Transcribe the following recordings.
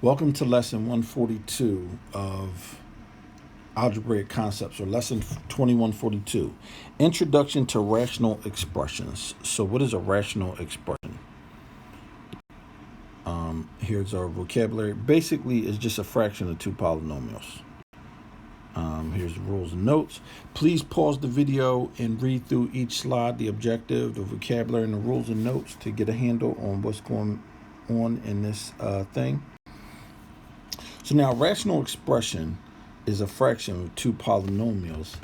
Welcome to lesson 142 of algebraic concepts, or lesson 2142, Introduction to Rational Expressions. So what is a rational expression? Here's our vocabulary. Basically, it's just a fraction of two polynomials. Here's the rules and notes. Please pause the video and read through each slide, the objective, the vocabulary, and the rules and notes to get a handle on what's going on in this thing. So now, rational expression is a fraction of two polynomials.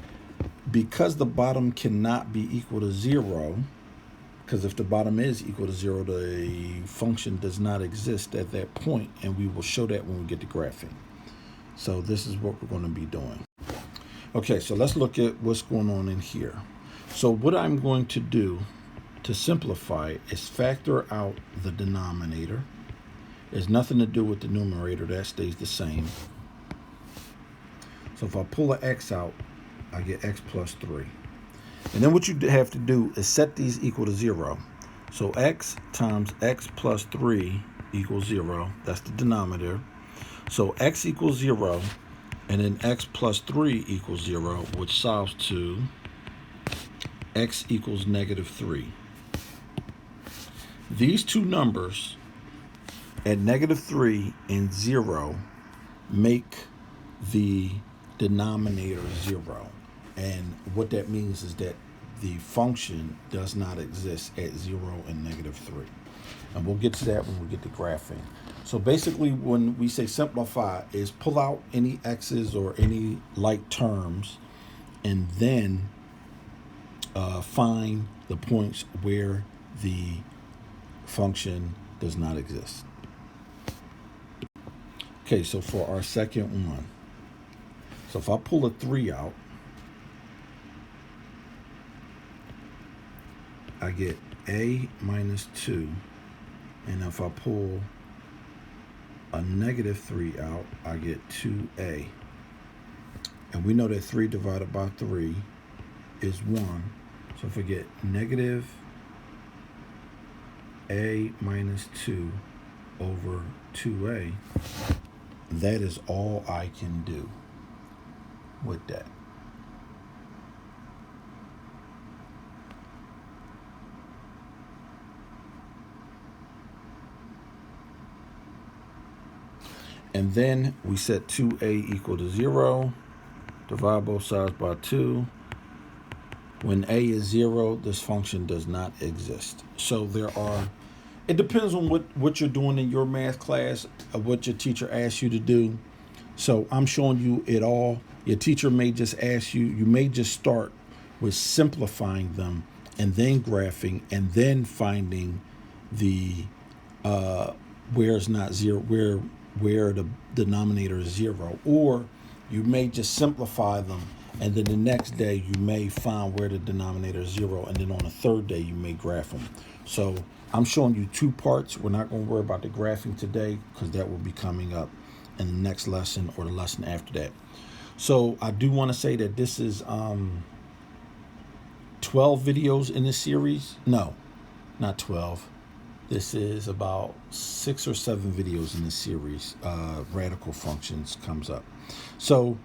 Because the bottom cannot be equal to 0, because if the bottom is equal to 0, the function does not exist at that point, and we will show that when we get to graphing. So this is what we're going to be doing. Okay, so let's look at what's going on in here. So what I'm going to do to simplify is factor out the denominator. There's nothing to do with the numerator. That stays the same. So if I pull an x out, I get x plus 3. And then what you have to do is set these equal to 0. So x times x plus 3 equals 0. That's the denominator. So x equals 0, and then x plus 3 equals 0, which solves to x equals negative 3. These two numbers at negative 3 and 0 make the denominator 0. And what that means is that the function does not exist at 0 and negative 3. And we'll get to that when we get to graphing. So basically, when we say simplify, is pull out any x's or any like terms, and then find the points where the function does not exist. Okay, so for our second one, so if I pull a 3 out, I get a minus 2. And if I pull a negative 3 out, I get 2a. And we know that 3 divided by 3 is 1. So if I get negative a minus 2 over 2a, that is all I can do with that. And then we set 2a equal to 0, divide both sides by 2. When a is 0, this function does not exist. So it depends on what you're doing in your math class, or what your teacher asks you to do. So I'm showing you it all. Your teacher may just ask you may just start with simplifying them and then graphing and then finding the where it's not 0, where the denominator is 0, or you may just simplify them, and then the next day you may find where the denominator is 0, and then on the third day you may graph them. So I'm showing you two parts. We're not going to worry about the graphing today, because that will be coming up in the next lesson or the lesson after that. So I do want to say that this is 12 videos in this series. No, not 12. This is about 6 or 7 videos in this series. Radical functions comes up. So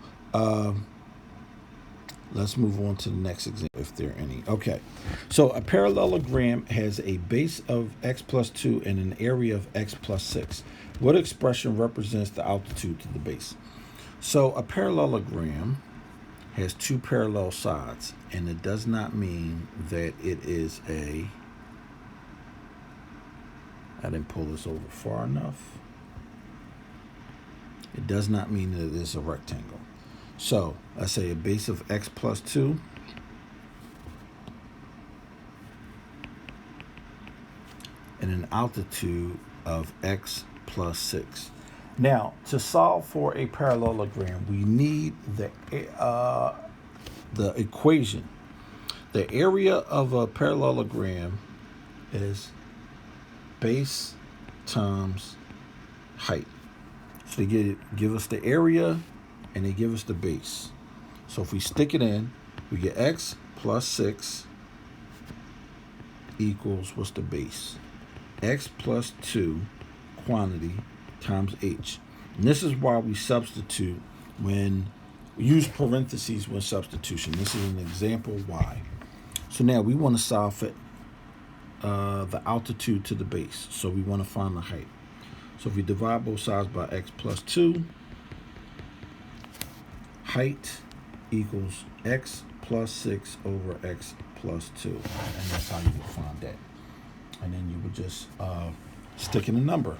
let's move on to the next example, if there are any. Okay, so a parallelogram has a base of x plus 2 and an area of x plus 6. What expression represents the altitude to the base? So a parallelogram has two parallel sides, and it does not mean that it is I didn't pull this over far enough. It does not mean that it is a rectangle. So let's say a base of x plus 2 and an altitude of x plus 6. Now, to solve for a parallelogram, we need the equation. The area of a parallelogram is base times height. So they give us the area and they give us the base. So if we stick it in, we get x plus 6 equals, what's the base? X plus 2 quantity times h. And this is why we substitute when we use parentheses when substitution. This is an example why. So now we want to solve for the altitude to the base. So we want to find the height. So if we divide both sides by x plus 2, height equals x plus 6 over x plus 2. And that's how you would find that. And then you would just stick in a number.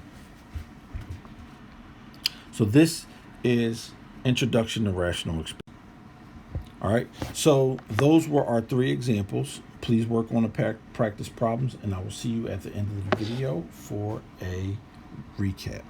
So this is Introduction to Rational Expression. All right, so those were our 3 examples. Please work on the practice problems, and I will see you at the end of the video for a recap.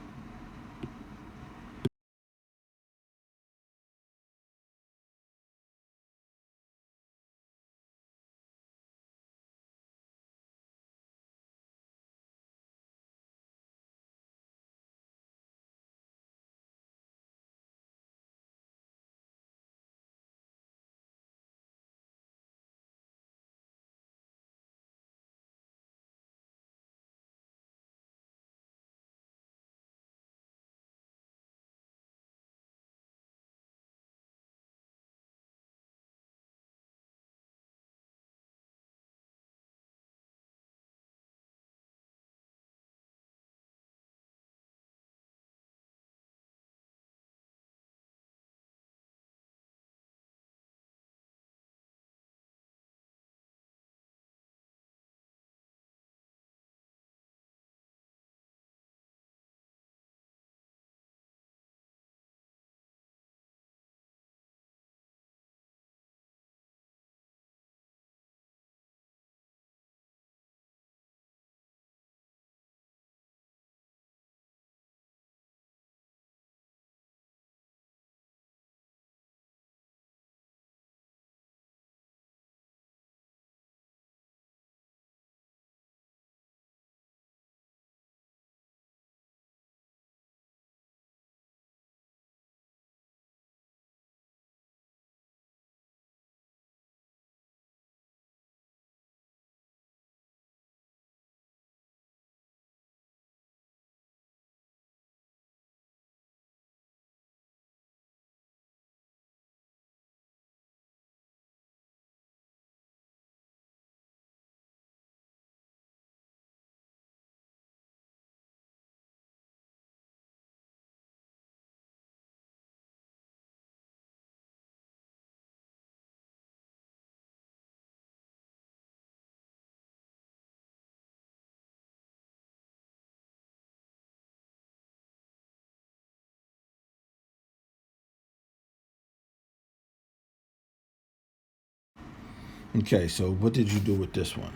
Okay, so what did you do with this one?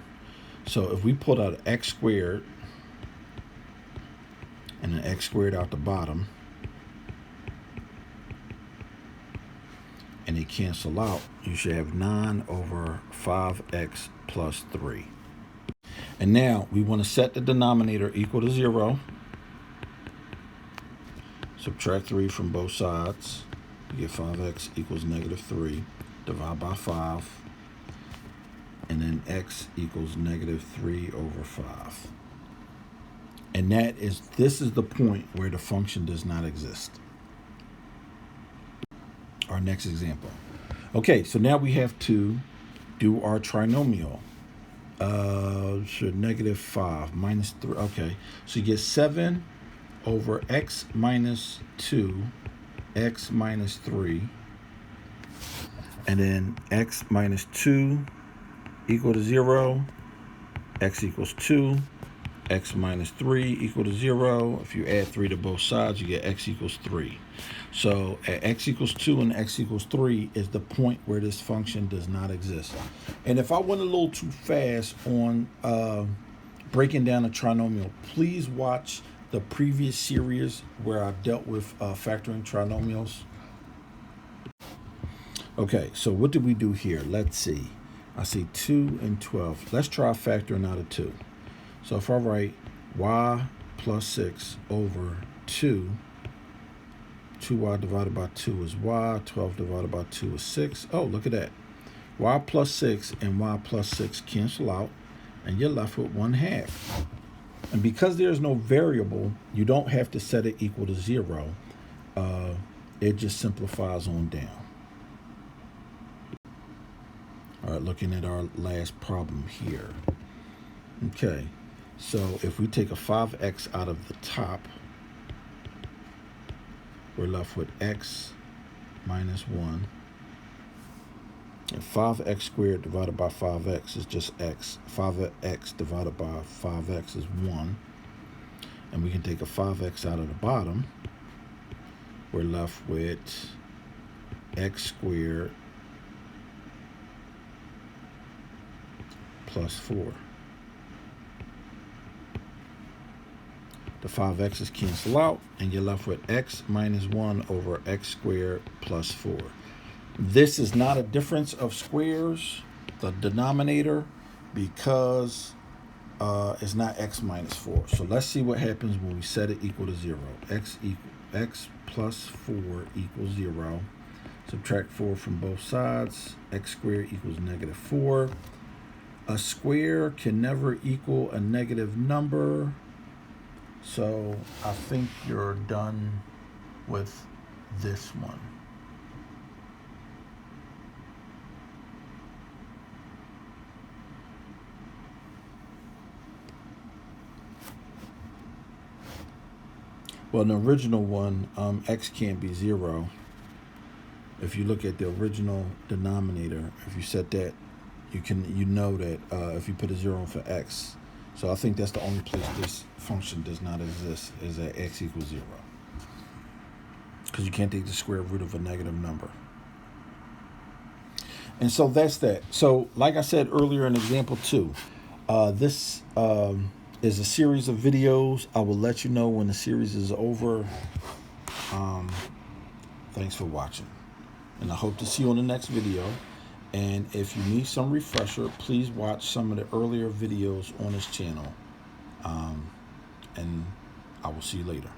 So if we pulled out x squared and an x squared out the bottom, and they cancel out, you should have 9 over 5x plus 3. And now we want to set the denominator equal to 0. Subtract 3 from both sides. You get 5x equals negative 3. Divide by 5. And then x equals negative 3 over 5. And this is the point where the function does not exist. Our next example. Okay, so now we have to do our trinomial. Negative 5 minus 3. Okay, so you get 7 over x minus 2, x minus 3, and then x minus 2 equal to 0, x equals 2, x minus 3 equal to 0. If you add 3 to both sides, you get x equals 3. So at x equals 2 and x equals 3 is the point where this function does not exist. And if I went a little too fast on breaking down a trinomial, please watch the previous series where I dealt with factoring trinomials. Okay, so what did we do here? Let's see. I see 2 and 12. Let's try factoring out of 2. So if I write y plus 6 over 2, 2y divided by 2 is y, 12 divided by 2 is 6. Oh, look at that. Y plus 6 and y plus 6 cancel out, and you're left with 1/2. And because there's no variable, you don't have to set it equal to 0. It just simplifies on down. All right, looking at our last problem here. Okay, so if we take a 5x out of the top, we're left with x minus 1. And 5x squared divided by 5x is just x. 5x divided by 5x is 1. And we can take a 5x out of the bottom. We're left with x squared plus 4. The 5x's cancel out, and you're left with x minus 1 over x squared plus 4. This is not a difference of squares, the denominator, because it's not x minus 4. So let's see what happens when we set it equal to 0. X plus 4 equals 0. Subtract 4 from both sides. X squared equals negative 4. A square can never equal a negative number. So I think you're done with this one. Well, in the original one, x can't be 0. If you look at the original denominator, if you set that, you know that if you put a 0 for x. So I think that's the only place this function does not exist, is at x equals 0. Because you can't take the square root of a negative number. And so that's that. So like I said earlier in example 2, this is a series of videos. I will let you know when the series is over. Thanks for watching. And I hope to see you on the next video. And if you need some refresher, please watch some of the earlier videos on this channel. And I will see you later.